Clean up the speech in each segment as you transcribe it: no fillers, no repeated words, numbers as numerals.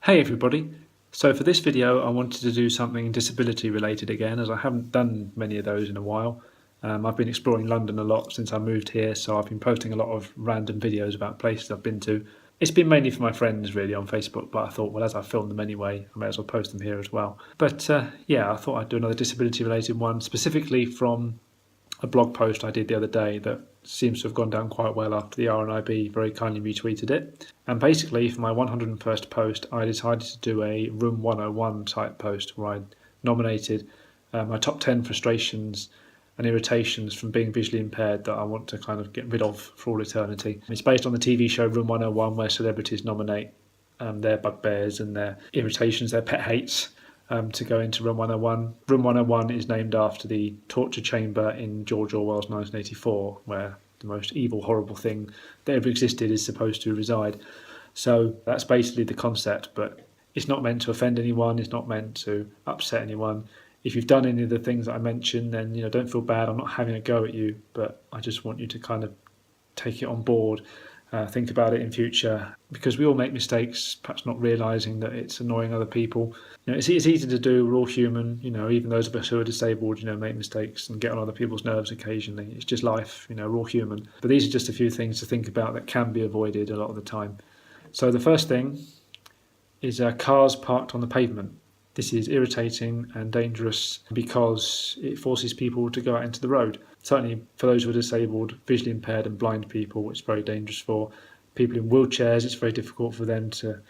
Hey everybody, so for this video I wanted to do something disability related again, as I haven't done many of those in a while. I've been exploring London a lot since I moved here, so I've been posting a lot of random videos about places I've been to. It's been mainly for my friends really on Facebook, but I thought, well, as I filmed them anyway, I may as well post them here as well. But yeah, I thought I'd do another disability related one, specifically from a blog post I did the other day that seems to have gone down quite well after the RNIB very kindly retweeted it. And basically, for my 101st post, I decided to do a Room 101 type post where I nominated my top 10 frustrations and irritations from being visually impaired that I want to kind of get rid of for all eternity. It's based on the TV show Room 101, where celebrities nominate their bugbears and their irritations, their pet hates, to go into Room 101. Room 101 is named after the torture chamber in George Orwell's 1984, where the most evil, horrible thing that ever existed is supposed to reside. So that's basically the concept, but it's not meant to offend anyone, it's not meant to upset anyone. If you've done any of the things that I mentioned, then don't feel bad, I'm not having a go at you, but I just want you to kind of take it on board. Think about it in future, because we all make mistakes, perhaps not realising that it's annoying other people. It's easy to do, we're all human, even those of us who are disabled, make mistakes and get on other people's nerves occasionally. It's just life, we're all human. But these are just a few things to think about that can be avoided a lot of the time. So the first thing is cars parked on the pavement. This is irritating and dangerous because it forces people to go out into the road. Certainly for those who are disabled, visually impaired and blind people, it's very dangerous. For people in wheelchairs, it's very difficult for them to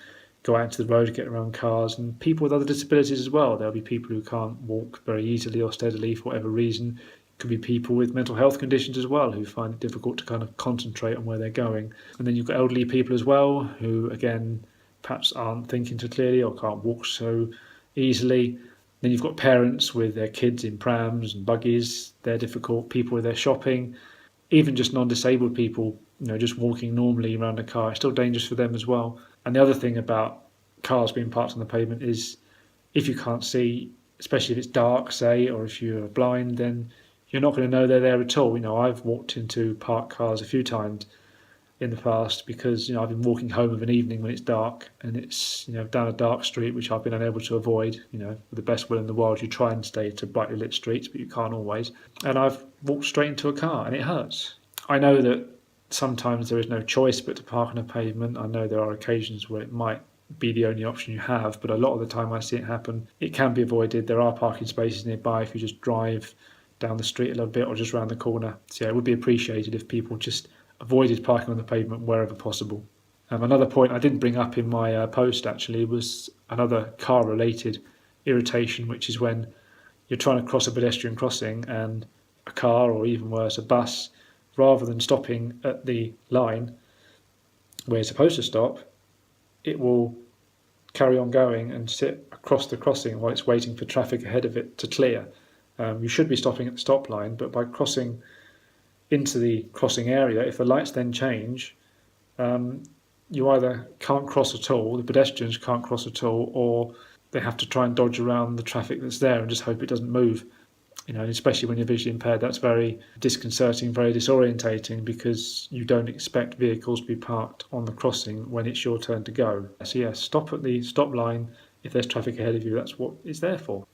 go out into the road, get around cars, and people with other disabilities as well. There'll be people who can't walk very easily or steadily for whatever reason. It could be people with mental health conditions as well who find it difficult to kind of concentrate on where they're going. And then you've got elderly people as well who, again, perhaps aren't thinking too clearly or can't walk so easily. Then you've got parents with their kids in prams and buggies. They're difficult. People with their shopping, even just non-disabled people, just walking normally around a car, it's still dangerous for them as well. And the other thing about cars being parked on the pavement is if you can't see, especially if it's dark, say, or if you're blind, then you're not going to know they're there at all. I've walked into parked cars a few times in the past because I've been walking home of an evening when it's dark and it's down a dark street which I've been unable to avoid. With the best will in the world, you try and stay to brightly lit streets, but you can't always. And I've walked straight into a car and it hurts. I know that sometimes there is no choice but to park on a pavement. I know there are occasions where it might be the only option you have, but a lot of the time I see it happen. It can be avoided. There are parking spaces nearby if you just drive down the street a little bit or just around the corner. So yeah, it would be appreciated if people just avoided parking on the pavement wherever possible. Another point I didn't bring up in my post actually was another car related irritation, which is when you're trying to cross a pedestrian crossing and a car, or even worse, a bus, rather than stopping at the line where it's supposed to stop, it will carry on going and sit across the crossing while it's waiting for traffic ahead of it to clear. You should be stopping at the stop line, but by crossing into the crossing area, if the lights then change, you either can't cross at all, the pedestrians can't cross at all, or they have to try and dodge around the traffic that's there and just hope it doesn't move. And especially when you're visually impaired, that's very disconcerting, very disorientating, because you don't expect vehicles to be parked on the crossing when it's your turn to go. So yeah, stop at the stop line if there's traffic ahead of you. That's what it's there for.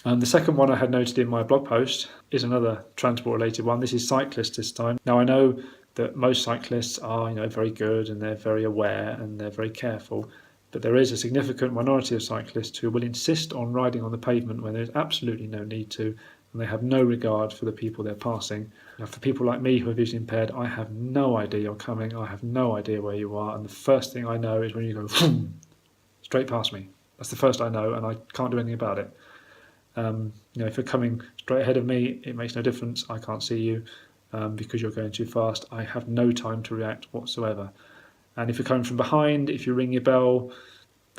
And the second one I had noted in my blog post is another transport related one. This is cyclists this time. Now I know that most cyclists are very good and they're very aware and they're very careful, but there is a significant minority of cyclists who will insist on riding on the pavement when there's absolutely no need to, and they have no regard for the people they're passing. Now for people like me who are visually impaired, I have no idea you're coming, I have no idea where you are, and the first thing I know is when you go straight past me. That's the first I know, and I can't do anything about it. If you're coming straight ahead of me, it makes no difference. I can't see you because you're going too fast. I have no time to react whatsoever. And if you're coming from behind, if you ring your bell,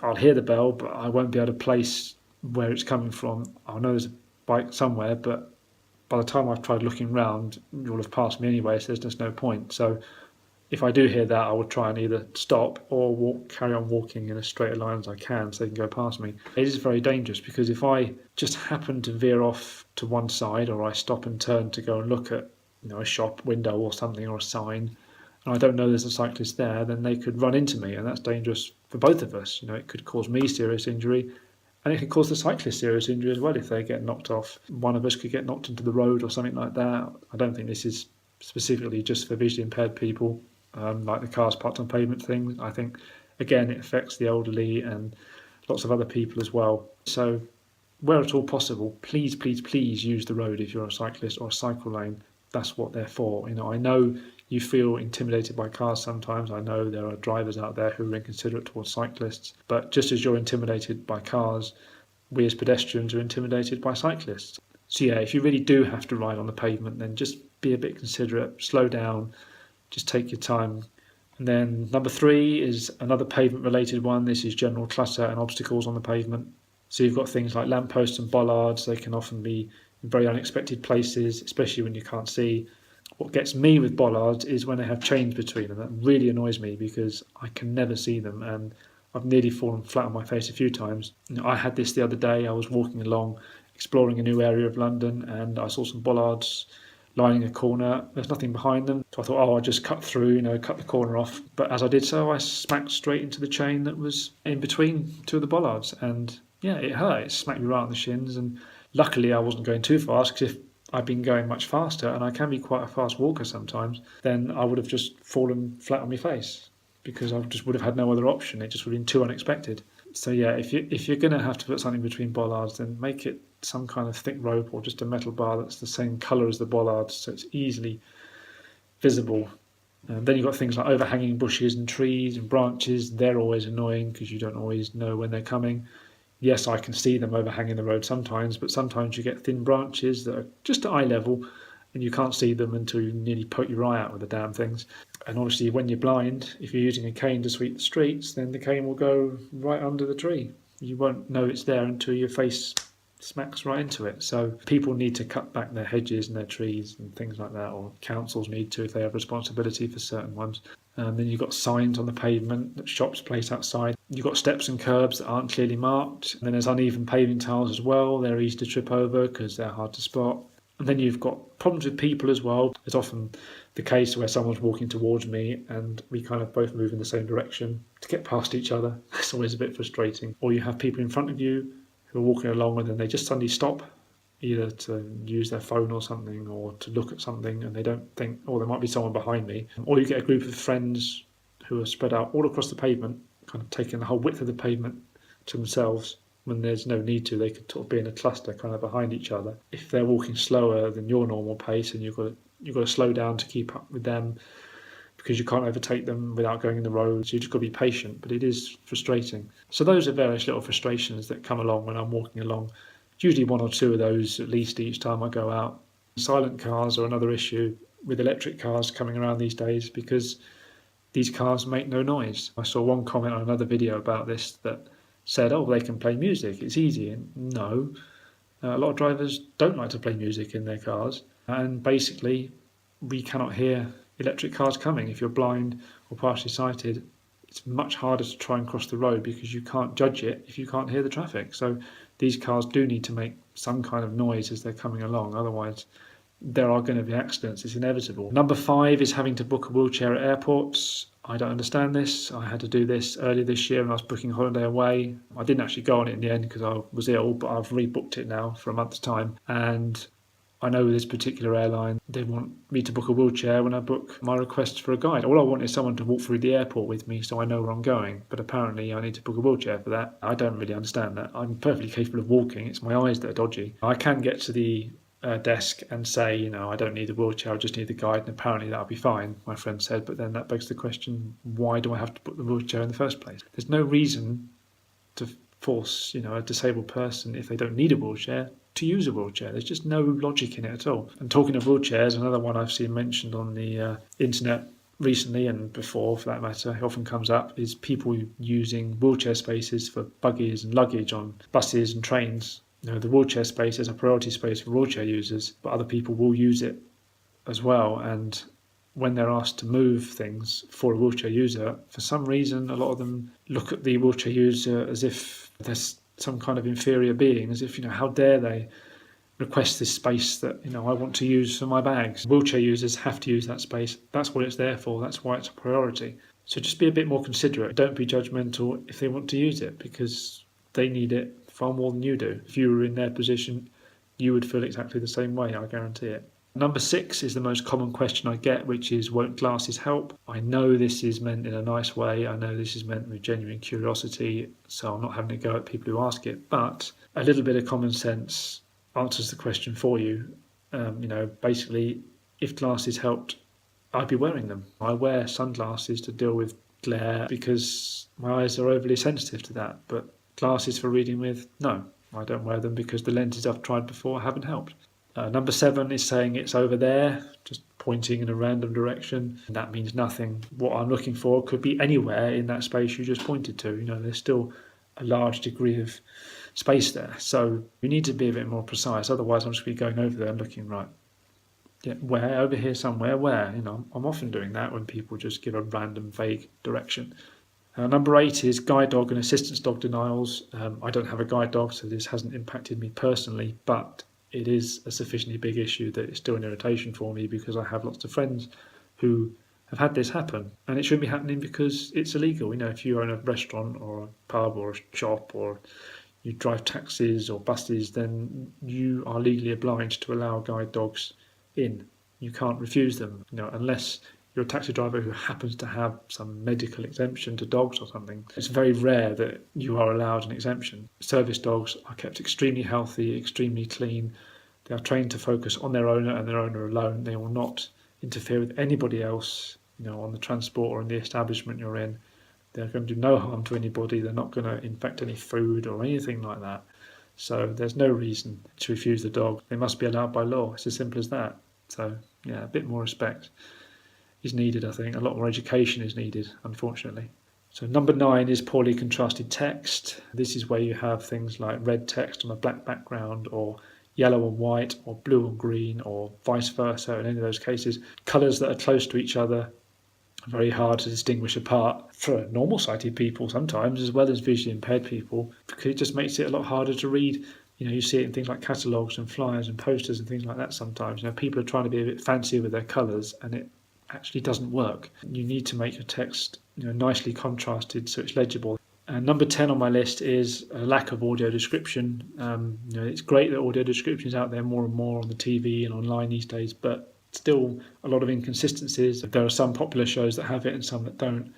I'll hear the bell, but I won't be able to place where it's coming from. I'll know there's a bike somewhere, but by the time I've tried looking round, you'll have passed me anyway, so there's just no point. So if I do hear that, I will try and either stop or carry on walking in as straight a line as I can so they can go past me. It is very dangerous because if I just happen to veer off to one side, or I stop and turn to go and look at a shop window or something, or a sign, and I don't know there's a cyclist there, then they could run into me, and that's dangerous for both of us. It could cause me serious injury, and it could cause the cyclist serious injury as well if they get knocked off. One of us could get knocked into the road or something like that. I don't think this is specifically just for visually impaired people, like the cars parked on pavement thing. I think, again, it affects the elderly and lots of other people as well. So where at all possible, please, please, please use the road if you're a cyclist or a cycle lane. That's what they're for. I know you feel intimidated by cars sometimes. I know there are drivers out there who are inconsiderate towards cyclists, but just as you're intimidated by cars, we as pedestrians are intimidated by cyclists. So yeah, if you really do have to ride on the pavement, then just be a bit considerate, slow down, just take your time. And then number 3 is another pavement related one. This is general clutter and obstacles on the pavement. So you've got things like lampposts and bollards. They can often be in very unexpected places, especially when you can't see. What gets me with bollards is when they have chains between them. That really annoys me because I can never see them, and I've nearly fallen flat on my face a few times. I had this the other day. I was walking along, exploring a new area of London, and I saw some bollards lining a corner. There's nothing behind them, so I thought, I'll just cut through, cut the corner off. But as I did so, I smacked straight into the chain that was in between two of the bollards, and yeah, it hurt. It smacked me right on the shins, and luckily I wasn't going too fast, because if I'd been going much faster, and I can be quite a fast walker sometimes, then I would have just fallen flat on my face, because I just would have had no other option. It just would have been too unexpected. So yeah, if you're going to have to put something between bollards, then make it some kind of thick rope or just a metal bar that's the same colour as the bollards, so it's easily visible. And then you've got things like overhanging bushes and trees and branches. They're always annoying because you don't always know when they're coming. Yes, I can see them overhanging the road sometimes, but sometimes you get thin branches that are just at eye level and you can't see them until you nearly poke your eye out with the damn things. And obviously when you're blind, if you're using a cane to sweep the streets, then the cane will go right under the tree. You won't know it's there until your face smacks right into it. So people need to cut back their hedges and their trees and things like that, or councils need to if they have responsibility for certain ones. And then you've got signs on the pavement that shops place outside. You've got steps and curbs that aren't clearly marked. And then there's uneven paving tiles as well. They're easy to trip over because they're hard to spot. And then you've got problems with people as well. It's often the case where someone's walking towards me and we kind of both move in the same direction to get past each other. It's always a bit frustrating. Or you have people in front of you who are walking along and then they just suddenly stop, either to use their phone or something or to look at something, and they don't think, oh, there might be someone behind me. Or you get a group of friends who are spread out all across the pavement, kind of taking the whole width of the pavement to themselves when there's no need to. They could sort of be in a cluster kind of behind each other. If they're walking slower than your normal pace and you've got to slow down to keep up with them because you can't overtake them without going in the road, so you've just got to be patient, but it is frustrating. So those are various little frustrations that come along when I'm walking along. Usually 1 or 2 of those at least each time I go out. Silent cars are another issue with electric cars coming around these days because these cars make no noise. I saw one comment on another video about this that said, oh, they can play music, it's easy. And no, a lot of drivers don't like to play music in their cars, and basically we cannot hear electric cars coming. If you're blind or partially sighted, it's much harder to try and cross the road because you can't judge it if you can't hear the traffic. So these cars do need to make some kind of noise as they're coming along, otherwise there are going to be accidents. It's inevitable. Number 5 is having to book a wheelchair at airports. I don't understand this. I had to do this earlier this year when I was booking a holiday away. I didn't actually go on it in the end because I was ill, but I've rebooked it now for a month's time. And I know this particular airline, they want me to book a wheelchair when I book my request for a guide. All I want is someone to walk through the airport with me so I know where I'm going. But apparently I need to book a wheelchair for that. I don't really understand that. I'm perfectly capable of walking. It's my eyes that are dodgy. I can get to the desk and say, I don't need a wheelchair, I just need the guide, and apparently that'll be fine, my friend said. But then that begs the question, why do I have to book the wheelchair in the first place? There's no reason to force, a disabled person, if they don't need a wheelchair, to use a wheelchair. There's just no logic in it at all. And talking of wheelchairs, another one I've seen mentioned on the internet recently and before for that matter, it often comes up, is people using wheelchair spaces for buggies and luggage on buses and trains. The wheelchair space is a priority space for wheelchair users, but other people will use it as well. And when they're asked to move things for a wheelchair user, for some reason, a lot of them look at the wheelchair user as if there's some kind of inferior being, as if, how dare they request this space that, I want to use for my bags. Wheelchair users have to use that space. That's what it's there for. That's why it's a priority. So just be a bit more considerate. Don't be judgmental if they want to use it, because they need it far more than you do. If you were in their position, you would feel exactly the same way, I guarantee it. Number 6 is the most common question I get, which is, won't glasses help? I know this is meant in a nice way. I know this is meant with genuine curiosity, so I'm not having to go at people who ask it. But a little bit of common sense answers the question for you. Basically, if glasses helped, I'd be wearing them. I wear sunglasses to deal with glare because my eyes are overly sensitive to that. But glasses for reading with, no, I don't wear them because the lenses I've tried before haven't helped. Number 7 is saying it's over there, just pointing in a random direction. That means nothing. What I'm looking for could be anywhere in that space you just pointed to. There's still a large degree of space there. So you need to be a bit more precise. Otherwise, I'm just going to be going over there and looking, right, yeah, where? Over here somewhere? Where? I'm often doing that when people just give a random vague direction. Number 8 is guide dog and assistance dog denials. I don't have a guide dog, so this hasn't impacted me personally, but it is a sufficiently big issue that it's still an irritation for me, because I have lots of friends who have had this happen, and it shouldn't be happening because it's illegal. If you own a restaurant or a pub or a shop, or you drive taxis or buses, then you are legally obliged to allow guide dogs in. You can't refuse them, unless you're a taxi driver who happens to have some medical exemption to dogs or something. It's very rare that you are allowed an exemption. Service dogs are kept extremely healthy, extremely clean. They are trained to focus on their owner and their owner alone. They will not interfere with anybody else, on the transport or in the establishment you're in. They're going to do no harm to anybody. They're not going to infect any food or anything like that. So there's no reason to refuse the dog. They must be allowed by law. It's as simple as that. So yeah, a bit more respect is needed, I think. A lot more education is needed, unfortunately. So number 9 is poorly contrasted text. This is where you have things like red text on a black background, or yellow and white, or blue and green, or vice versa. In any of those cases, colours that are close to each other are very hard to distinguish apart for normal sighted people sometimes, as well as visually impaired people, because it just makes it a lot harder to read. You see it in things like catalogues and flyers and posters and things like that sometimes. People are trying to be a bit fancier with their colours, and it actually doesn't work. You need to make your text nicely contrasted so it's legible. And number 10 on my list is a lack of audio description. It's great that audio description is out there more and more on the TV and online these days, but still a lot of inconsistencies. There are some popular shows that have it and some that don't.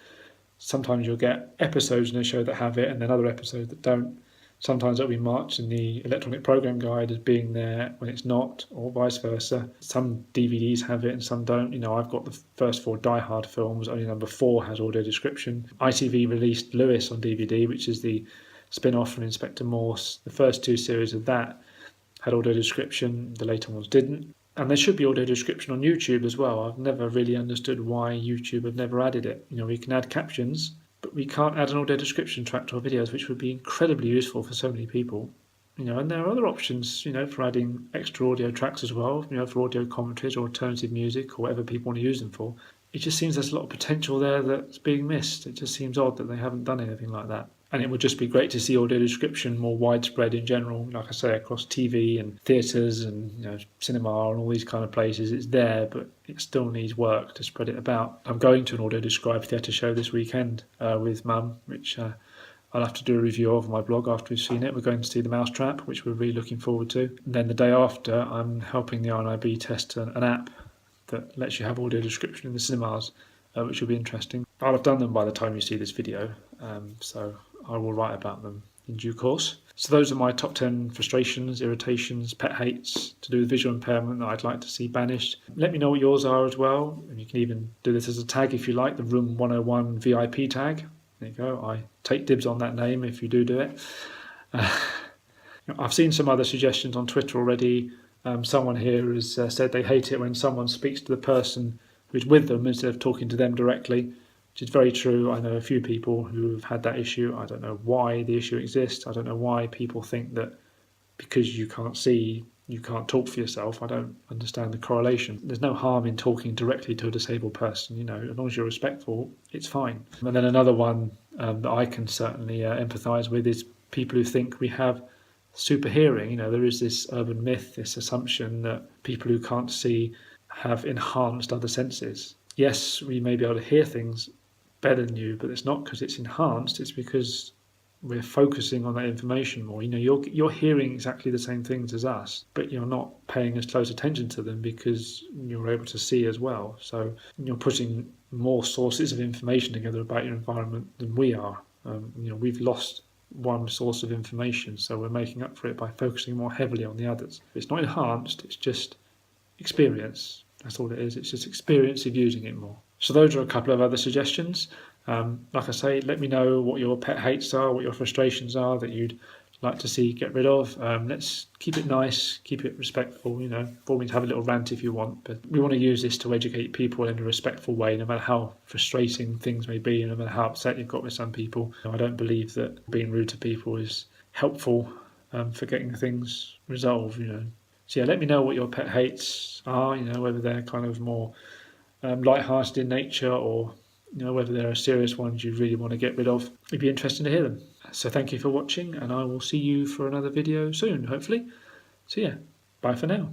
Sometimes you'll get episodes in a show that have it and then other episodes that don't. Sometimes it'll be marked in the electronic program guide as being there when it's not, or vice versa. Some DVDs have it and some don't. I've got the first 4 Die Hard films. Only number 4 has audio description. ITV released Lewis on DVD, which is the spin-off from Inspector Morse. The first 2 series of that had audio description. The later ones didn't. And there should be audio description on YouTube as well. I've never really understood why YouTube have never added it. We can add captions, but we can't add an audio description track to our videos, which would be incredibly useful for so many people. And there are other options, for adding extra audio tracks as well, for audio commentaries or alternative music or whatever people want to use them for. It just seems there's a lot of potential there that's being missed. It just seems odd that they haven't done anything like that. And it would just be great to see audio description more widespread in general, like I say, across TV and theatres and cinema and all these kind of places. It's there, but it still needs work to spread it about. I'm going to an audio described theatre show this weekend with Mum, which I'll have to do a review of on my blog after we've seen it. We're going to see The Mousetrap, which we're really looking forward to. And then the day after, I'm helping the RNIB test an app that lets you have audio description in the cinemas, which will be interesting. I'll have done them by the time you see this video, so I will write about them in due course. So those are my top 10 frustrations, irritations, pet hates to do with visual impairment that I'd like to see banished. Let me know what yours are as well, and you can even do this as a tag if you like, the Room 101 VIP tag. There you go, I take dibs on that name if you do it. I've seen some other suggestions on Twitter already. Someone here has said they hate it when someone speaks to the person who's with them instead of talking to them directly, which is very true. I know a few people who have had that issue. I don't know why the issue exists. I don't know why people think that because you can't see, you can't talk for yourself. I don't understand the correlation. There's no harm in talking directly to a disabled person, as long as you're respectful, it's fine. And then another one that I can certainly empathise with is people who think we have super hearing. There is this urban myth, this assumption that people who can't see have enhanced other senses. Yes, we may be able to hear things, better than you, but it's not because it's enhanced, it's because we're focusing on that information more. You're hearing exactly the same things as us, but you're not paying as close attention to them because you're able to see as well. So you're putting more sources of information together about your environment than we are. We've lost one source of information, so we're making up for it by focusing more heavily on the others. It's not enhanced, it's just experience. That's all it is. It's just experience of using it more. So those are a couple of other suggestions. Like I say, let me know what your pet hates are, what your frustrations are that you'd like to see get rid of. Let's keep it nice, keep it respectful. Feel me to have a little rant if you want, but we want to use this to educate people in a respectful way, no matter how frustrating things may be, no matter how upset you've got with some people. I don't believe that being rude to people is helpful for getting things resolved. So yeah, let me know what your pet hates are. Whether they're kind of more light-hearted in nature, or whether there are serious ones you really want to get rid of. It'd be interesting to hear them. So thank you for watching, and I will see you for another video soon, hopefully. So yeah, bye for now.